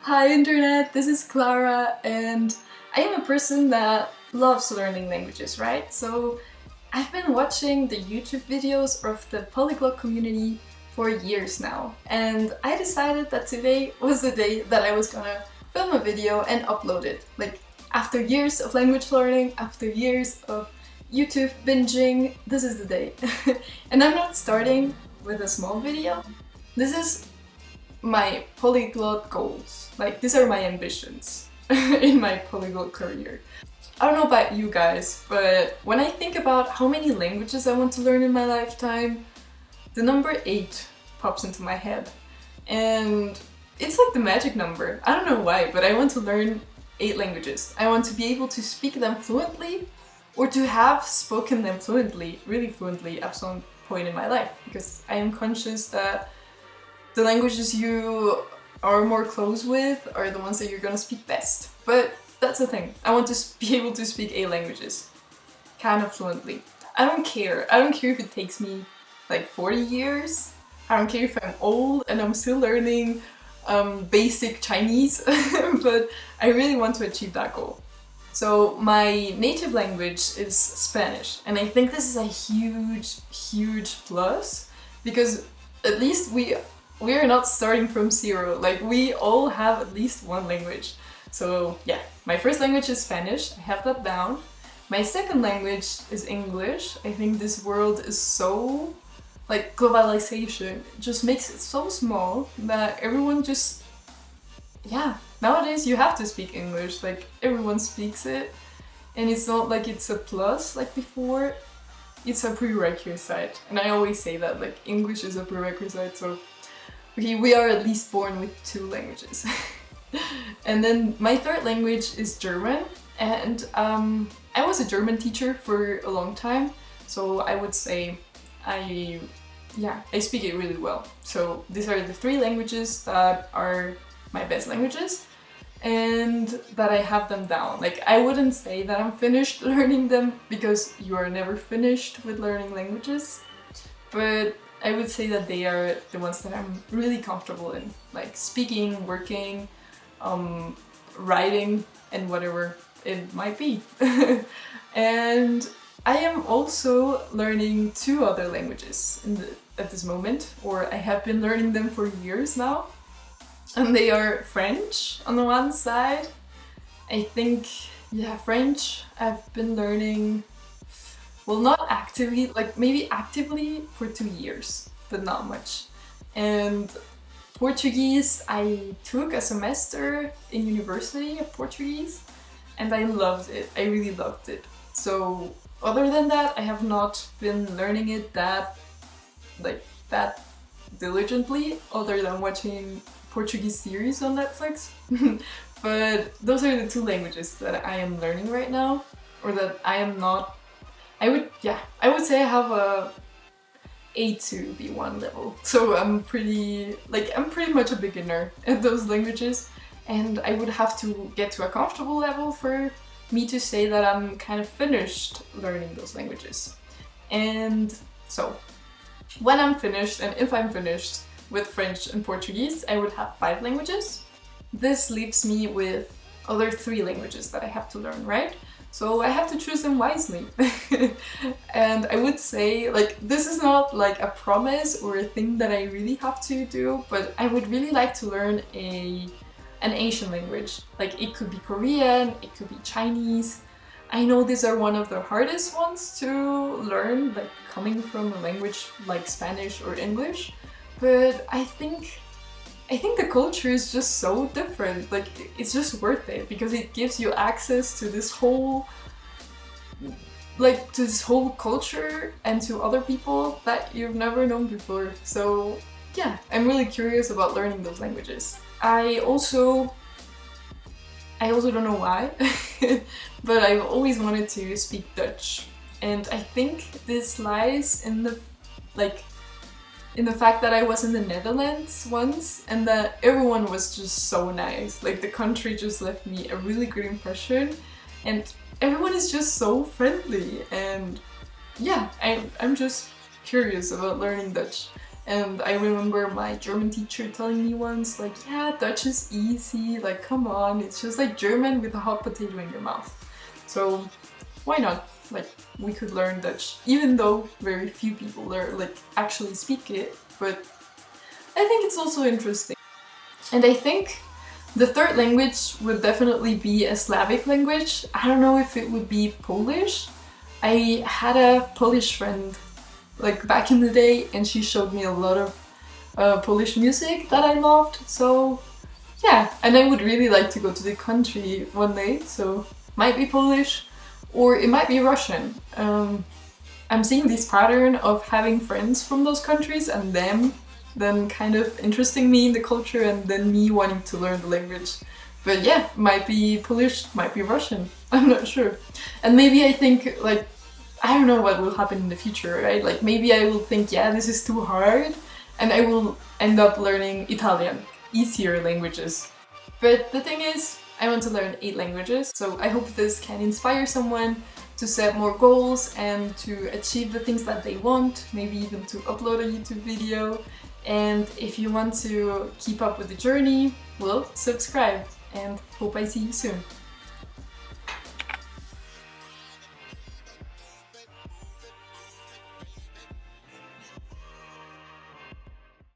Hi Internet, this is Clara and I am a person that loves learning languages, right? So I've been watching the YouTube videos of the Polyglot community for years now, and I decided that today was the day that I was gonna film a video and upload it. Like, after years of language learning, after years of YouTube binging, this is the day. And I'm not starting with a small video. This is my polyglot goals. Like, these are my ambitions in my polyglot career. I don't know about you guys, but when I think about how many languages I want to learn in my lifetime, the number 8 pops into my head. And it's like the magic number. I don't know why, but I want to learn 8 languages. I want to be able to speak them fluently, or to have spoken them fluently, really fluently, at some point in my life, because I am conscious that the languages you are more close with are the ones that you're gonna speak best. But that's the thing. I want to be able to speak 8 languages, kind of fluently. I don't care. I don't care if it takes me like 40 years. I don't care if I'm old and I'm still learning basic Chinese, but I really want to achieve that goal. So my native language is Spanish, and I think this is a huge plus, because at least we are not starting from zero. Like, we all have at least one language. So yeah, my first language is Spanish, I have that down. My second language is English. I think this world is so, like, globalization just makes it so small that everyone just, yeah, nowadays you have to speak English, like everyone speaks it. And it's not like it's a plus like before, it's a prerequisite. And I always say that, like, English is a prerequisite, so okay, we are at least born with 2 languages. And then my third language is German, and I was a German teacher for a long time, so I would say I speak it really well. So these are the 3 languages that are my best languages, and that I have them down. Like, I wouldn't say that I'm finished learning them, because you are never finished with learning languages, but I would say that they are the ones that I'm really comfortable in, like speaking, working, writing, and whatever it might be. And I am also learning 2 other languages at this moment, or I have been learning them for years now. And they are French on the one side. I think, yeah, French I've been learning, well, not actively, like maybe actively for 2 years, but not much. And Portuguese, I took a semester in university of Portuguese, and I loved it. I really loved it. So other than that, I have not been learning it that diligently, other than watching Portuguese series on Netflix. But those are the 2 languages that I am learning right now, or that I am not. I would say I have a A2 B1 level. So I'm pretty much a beginner at those languages, and I would have to get to a comfortable level for me to say that I'm kind of finished learning those languages. And so when I'm finished, and if I'm finished with French and Portuguese, I would have 5 languages. This leaves me with other 3 languages that I have to learn, right? So I have to choose them wisely. And I would say, like, this is not like a promise or a thing that I really have to do, but I would really like to learn an Asian language. Like, it could be Korean, it could be Chinese. I know these are one of the hardest ones to learn, like coming from a language like Spanish or English, but I think the culture is just so different. Like, it's just worth it, because it gives you access to this whole culture and to other people that you've never known before. So yeah, I'm really curious about learning those languages. I also don't know why, but I've always wanted to speak Dutch. And I think this lies in the fact that I was in the Netherlands once, and that everyone was just so nice. Like, the country just left me a really good impression, and everyone is just so friendly. And yeah, I'm just curious about learning Dutch. And I remember my German teacher telling me once, like, yeah, Dutch is easy, like, come on, it's just like German with a hot potato in your mouth. So why not? Like, we could learn Dutch, even though very few people learn, like, actually speak it, but I think it's also interesting. And I think the third language would definitely be a Slavic language. I don't know if it would be Polish. I had a Polish friend like back in the day, and she showed me a lot of Polish music that I loved. So yeah, and I would really like to go to the country one day, so might be Polish or it might be Russian. I'm seeing this pattern of having friends from those countries and them then kind of interesting me in the culture and then me wanting to learn the language. But yeah, might be Polish, might be Russian, I'm not sure. And maybe I think like, I don't know what will happen in the future, right? Like maybe I will think, yeah, this is too hard, and I will end up learning Italian, easier languages. But the thing is, I want to learn 8 languages, so I hope this can inspire someone to set more goals and to achieve the things that they want, maybe even to upload a YouTube video. And if you want to keep up with the journey, well, subscribe, and hope I see you soon.